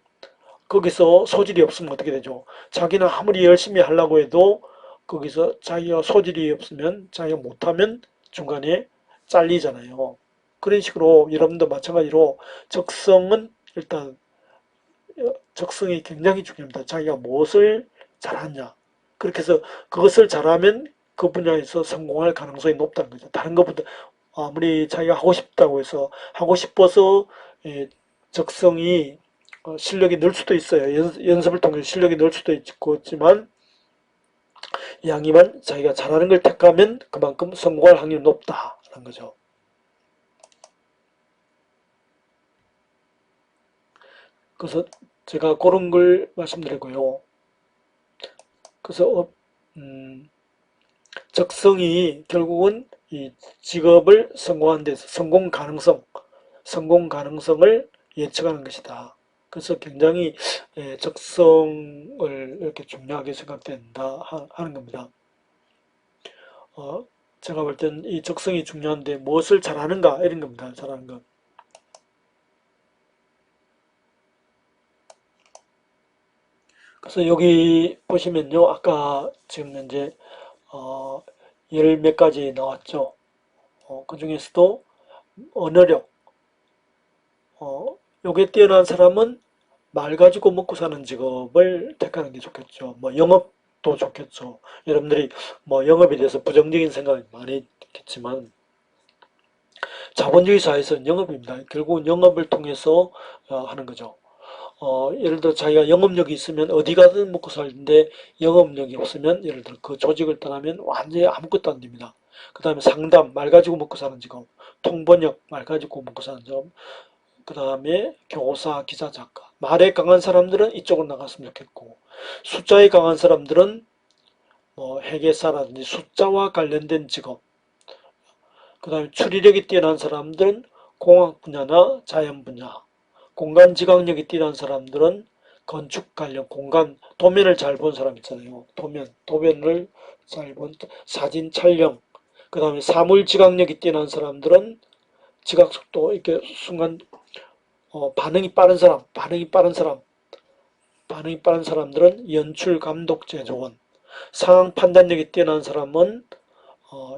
거기서 소질이 없으면 어떻게 되죠? 자기는 아무리 열심히 하려고 해도 거기서 자기가 소질이 없으면 자기가 못하면 중간에 잘리잖아요. 그런 식으로 여러분도 마찬가지로 적성은 일단 적성이 굉장히 중요합니다. 자기가 무엇을 잘하냐. 그렇게 해서 그것을 잘하면 그 분야에서 성공할 가능성이 높다는 거죠. 다른 것보다 아무리 자기가 하고 싶다고 해서 하고 싶어서 적성이 실력이 늘 수도 있어요. 연습을 통해 실력이 늘 수도 있지만 양이만 자기가 잘하는 걸 택하면 그만큼 성공할 확률이 높다는 거죠. 그래서 제가 그런 걸 말씀드리고요. 그래서 적성이 결국은 이 직업을 성공하는 데서 성공 가능성을 예측하는 것이다. 그래서 굉장히 적성을 이렇게 중요하게 생각된다 하는 겁니다. 제가 볼 때는 이 적성이 중요한데 무엇을 잘하는가 이런 겁니다. 잘하는 것. 그래서 여기 보시면요. 아까 지금 현재 열 몇 가지 나왔죠. 그 중에서도 언어력, 요게 뛰어난 사람은 말 가지고 먹고 사는 직업을 택하는 게 좋겠죠. 뭐 영업도 좋겠죠. 여러분들이 뭐 영업에 대해서 부정적인 생각이 많이 있겠지만 자본주의 사회에서는 영업입니다. 결국은 영업을 통해서 하는 거죠. 예를 들어 자기가 영업력이 있으면 어디 가든 먹고 살는데 영업력이 없으면 예를 들어 그 조직을 떠나면 완전히 아무것도 안 됩니다. 그 다음에 상담, 말 가지고 먹고 사는 직업, 통번역, 말 가지고 먹고 사는 직업, 그 다음에 교사, 기자, 작가. 말에 강한 사람들은 이쪽으로 나갔으면 좋겠고, 숫자에 강한 사람들은 뭐 회계사라든지 숫자와 관련된 직업, 그 다음에 추리력이 뛰어난 사람들은 공학 분야나 자연 분야, 공간 지각력이 뛰어난 사람들은 건축 관련 공간, 도면을 잘 본 사람 있잖아요. 도면을 잘 본 사진 촬영, 그 다음에 사물 지각력이 뛰어난 사람들은 지각 속도, 이렇게 순간 반응이 빠른 사람들은 연출, 감독, 제조원, 상황 판단력이 뛰어난 사람은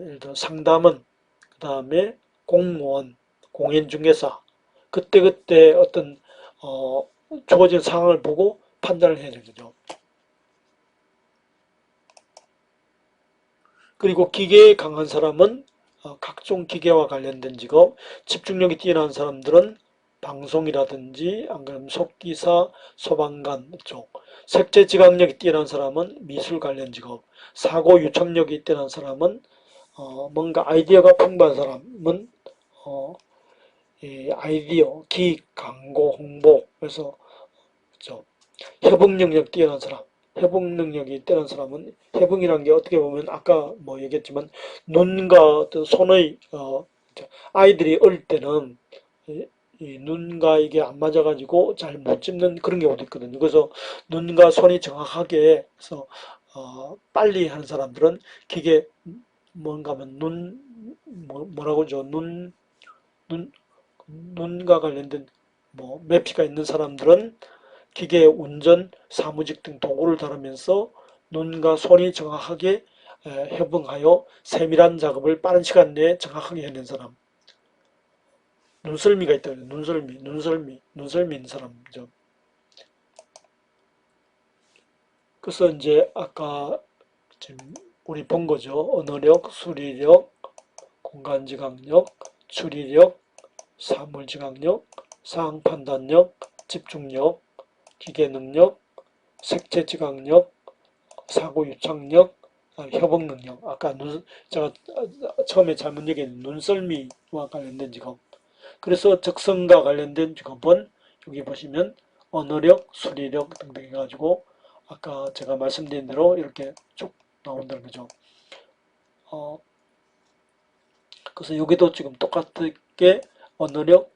예를 들어 상담원, 그 다음에 공무원, 공인중개사, 그때그때 어떤 주어진 상황을 보고 판단을 해야 되거든요. 그리고 기계에 강한 사람은 각종 기계와 관련된 직업, 집중력이 뛰어난 사람들은 방송이라든지 안 그러면 속기사, 소방관 쪽, 색채 지각력이 뛰어난 사람은 미술 관련 직업, 사고 유착력이 뛰어난 사람은 뭔가 아이디어가 풍부한 사람은 이 아이디어, 기획, 광고, 홍보, 그래서 그죠. 협응 능력 뛰어난 사람, 협응 능력이 뛰어난 사람은 협응이라는 게 어떻게 보면 아까 뭐 얘기했지만 눈과 어떤 손의 아이들이 어릴 때는 이 눈과 이게 안 맞아가지고 잘 못 집는 그런 경우도 있거든요. 그래서 눈과 손이 정확하게 해서 빨리 하는 사람들은 기계 뭔가 하면 뭐라고 하죠? 눈 눈과 관련된 뭐 매피가 있는 사람들은 기계 운전, 사무직 등 도구를 다루면서 눈과 손이 정확하게 협응하여 세밀한 작업을 빠른 시간 내에 정확하게 해낸 사람. 눈썰미가 있다. 눈썰미 있는 사람이죠. 그래서 이제 아까 지금 우리 본 거죠. 언어력, 수리력, 공간지각력, 추리력, 사물지각력, 상황 판단력, 집중력, 기계능력, 색채지각력, 사고유착력, 협응 능력. 아까 제가 처음에 잘못 얘기했는 눈썰미와 관련된 직업. 그래서 적성과 관련된 직업은 여기 보시면 언어력, 수리력 등등 해가지고 아까 제가 말씀드린 대로 이렇게 쭉 나온다는 거죠. 그래서 여기도 지금 똑같게 언어력,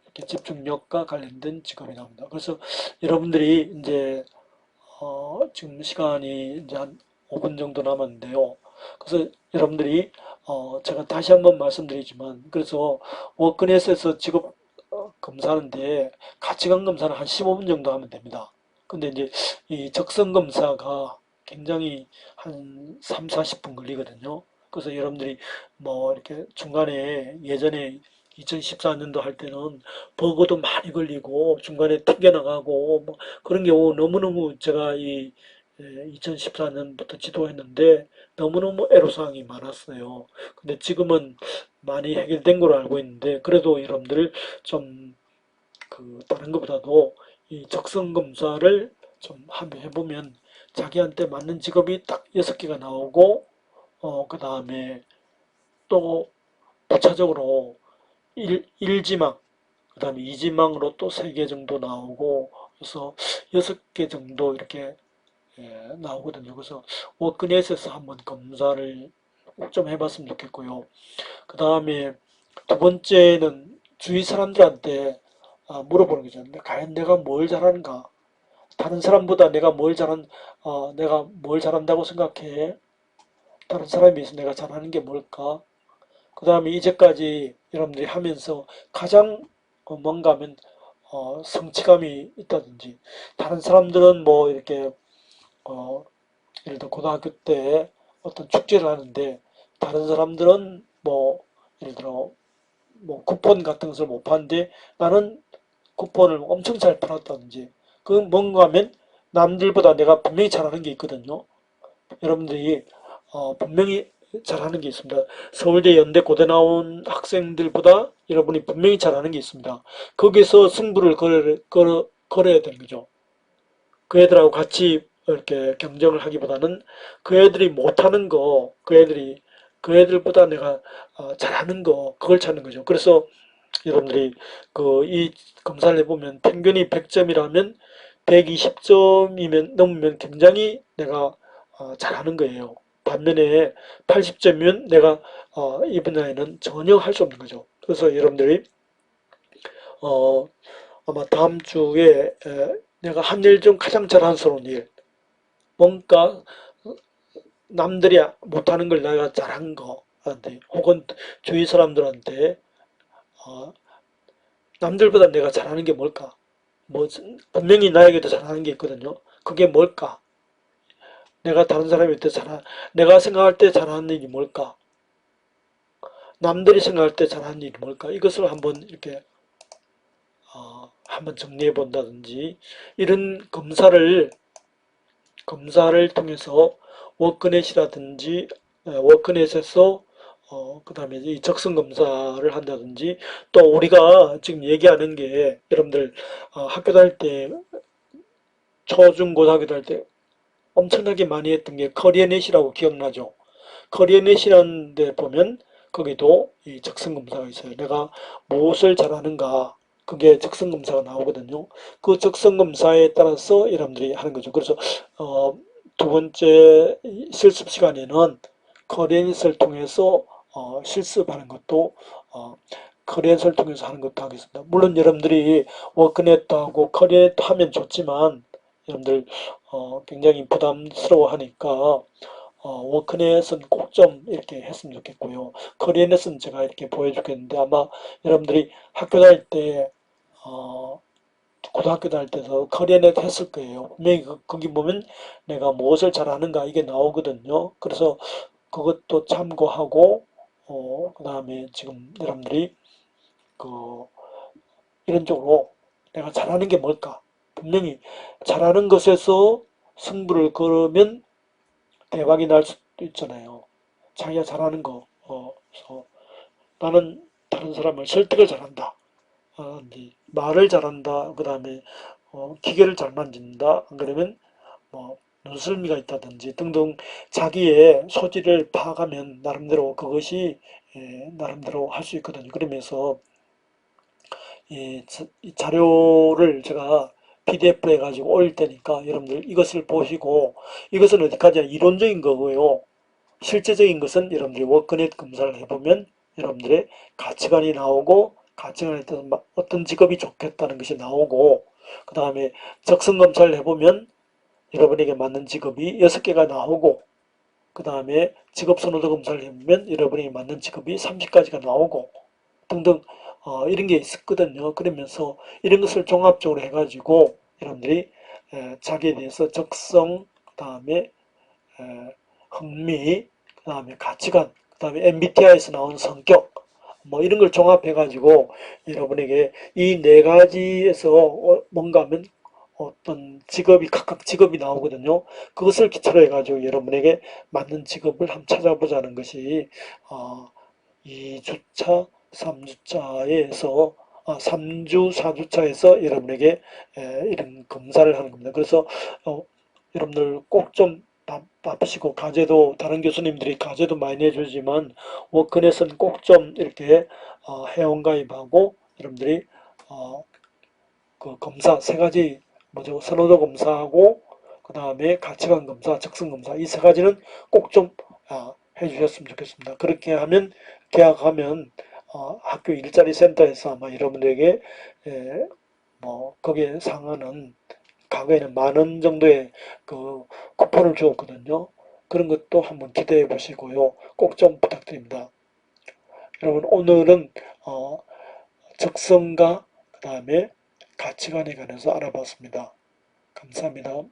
이렇게 집중력과 관련된 직업이 나옵니다. 그래서 여러분들이 이제 지금 시간이 이제 한 5분 정도 남았는데요. 그래서 여러분들이 제가 다시 한번 말씀드리지만 그래서 워크넷에서 직업 검사하는데 가치관 검사는 한 15분 정도 하면 됩니다. 근데 이제 이 적성 검사가 굉장히 한 3, 40분 걸리거든요. 그래서 여러분들이 뭐 이렇게 중간에 예전에 2014년도 할 때는 버그도 많이 걸리고 중간에 튕겨나가고 뭐 그런 경우 너무너무 제가 이 2014년부터 지도했는데 너무너무 애로사항이 많았어요. 근데 지금은 많이 해결된 걸로 알고 있는데 그래도 여러분들 좀 그 다른 것보다도 이 적성 검사를 좀 한번 해보면 자기한테 맞는 직업이 딱 6개가 나오고 그 다음에 또 부차적으로 1지망 그 다음에 2지망으로 또 3개 정도 나오고 그래서 6개 정도 이렇게 나오거든요. 그래서 워크넷에서 한번 검사를 꼭 좀 해봤으면 좋겠고요. 그 다음에 두 번째는 주위 사람들한테 물어보는 거죠. 과연 내가 뭘 잘하는가? 다른 사람보다 내가 뭘 잘한다고 생각해? 다른 사람에 비해서 내가 잘하는 게 뭘까? 그 다음에 이제까지 여러분들이 하면서 가장 뭔가 하면 성취감이 있다든지 다른 사람들은 뭐 이렇게 어, 예를 들어 고등학교 때 어떤 축제를 하는데 다른 사람들은 뭐 예를 들어 뭐 쿠폰 같은 것을 못 파는데 나는 쿠폰을 엄청 잘 팔았다든지 그 뭔가 하면 남들보다 내가 분명히 잘하는 게 있거든요. 여러분들이 분명히 잘하는 게 있습니다. 서울대 연대 고대 나온 학생들보다 여러분이 분명히 잘하는 게 있습니다. 거기서 승부를 걸어야 되는 거죠. 그 애들하고 같이 이렇게 경쟁을 하기보다는 그 애들이 못하는 거, 그 애들보다 내가 잘하는 거, 그걸 찾는 거죠. 그래서 여러분들이 이 검사를 해보면 평균이 100점이라면 120점이면 넘으면 굉장히 내가 잘하는 거예요. 반면에 80점이면 내가 이 분야에는 전혀 할 수 없는 거죠. 그래서 여러분들이 어, 아마 다음 주에 내가 한 일 중 가장 자랑스러운 일, 뭔가 남들이 못하는 걸 내가 잘한 거, 혹은 주위 사람들한테 어, 남들보다 내가 잘하는 게 뭘까? 뭐 분명히 나에게도 잘하는 게 있거든요. 그게 뭘까? 내가 다른 사람한테 내가 생각할 때 잘하는 일이 뭘까? 남들이 생각할 때 잘하는 일이 뭘까? 이것을 한번 이렇게 한번 정리해 본다든지 이런 검사를 통해서 워크넷이라든지 워크넷에서 그 다음에 이 적성 검사를 한다든지 또 우리가 지금 얘기하는 게 여러분들 학교 다닐 때 초중고등학교 다닐 때 엄청나게 많이 했던 게 커리어넷이라고 기억나죠? 커리어넷이라는 데 보면 거기도 이 적성검사가 있어요. 내가 무엇을 잘하는가 그게 적성검사가 나오거든요. 그 적성검사에 따라서 여러분들이 하는 거죠. 그래서 어, 두 번째 실습 시간에는 커리어넷을 통해서 실습하는 것도 커리어넷을 통해서 하는 것도 하겠습니다. 물론 여러분들이 워크넷도 하고 커리어넷도 하면 좋지만 여러분들 굉장히 부담스러워 하니까 워크넷은 꼭 좀 이렇게 했으면 좋겠고요. 커리어넷은 제가 이렇게 보여주겠는데 아마 여러분들이 학교 다닐 때 고등학교 다닐 때도 커리어넷 했을 거예요. 분명히 거기 보면 내가 무엇을 잘하는가 이게 나오거든요. 그래서 그것도 참고하고 그 다음에 지금 여러분들이 그 이런 쪽으로 내가 잘하는 게 뭘까? 분명히 잘하는 것에서 승부를 걸으면 대박이 날 수도 있잖아요. 자기가 잘하는 거, 그래서 나는 다른 사람을 설득을 잘한다. 이제 말을 잘한다. 그 다음에 기계를 잘 만진다. 안 그러면 뭐 눈썰미가 있다든지 등등 자기의 소질을 파악하면 나름대로 그것이 나름대로 할 수 있거든요. 그러면서 이 자료를 제가 PDF로 해가지고 올릴 테니까 여러분들 이것을 보시고 이것은 어디까지 이론적인 거고요. 실제적인 것은 여러분들이 워크넷 검사를 해보면 여러분들의 가치관이 나오고 가치관에 따라서 어떤 직업이 좋겠다는 것이 나오고 그 다음에 적성 검사를 해보면 여러분에게 맞는 직업이 6개가 나오고 그 다음에 직업 선호도 검사를 해보면 여러분에게 맞는 직업이 30가지가 나오고 등등 이런 게 있었거든요. 그러면서 이런 것을 종합적으로 해가지고 여러분들이 자기에 대해서 적성, 그 다음에 흥미, 그 다음에 가치관, 그 다음에 MBTI에서 나온 성격 뭐 이런 걸 종합해 가지고 여러분에게 이 네 가지에서 뭔가 하면 어떤 직업이 각각 직업이 나오거든요. 그것을 기초로 해가지고 여러분에게 맞는 직업을 한번 찾아보자는 것이 2주차, 3주차에서 3주, 4주차에서 여러분에게 이런 검사를 하는 겁니다. 그래서 여러분들 꼭 좀 바쁘시고 과제도 다른 교수님들이 과제도 많이 내주지만 워크넷은 꼭 좀 이렇게 회원가입하고 여러분들이 어, 그 검사 세 가지 뭐죠? 선호도 검사하고 그 다음에 가치관 검사, 적성 검사 이 세 가지는 꼭 좀 해주셨으면 좋겠습니다. 그렇게 하면 계약하면 학교 일자리 센터에서 아마 여러분들에게 뭐 거기에 상하는 과거에는 10,000원 정도의 그 쿠폰을 주었거든요. 그런 것도 한번 기대해 보시고요. 꼭 좀 부탁드립니다. 여러분 오늘은 어, 적성과 그 다음에 가치관에 관해서 알아봤습니다. 감사합니다.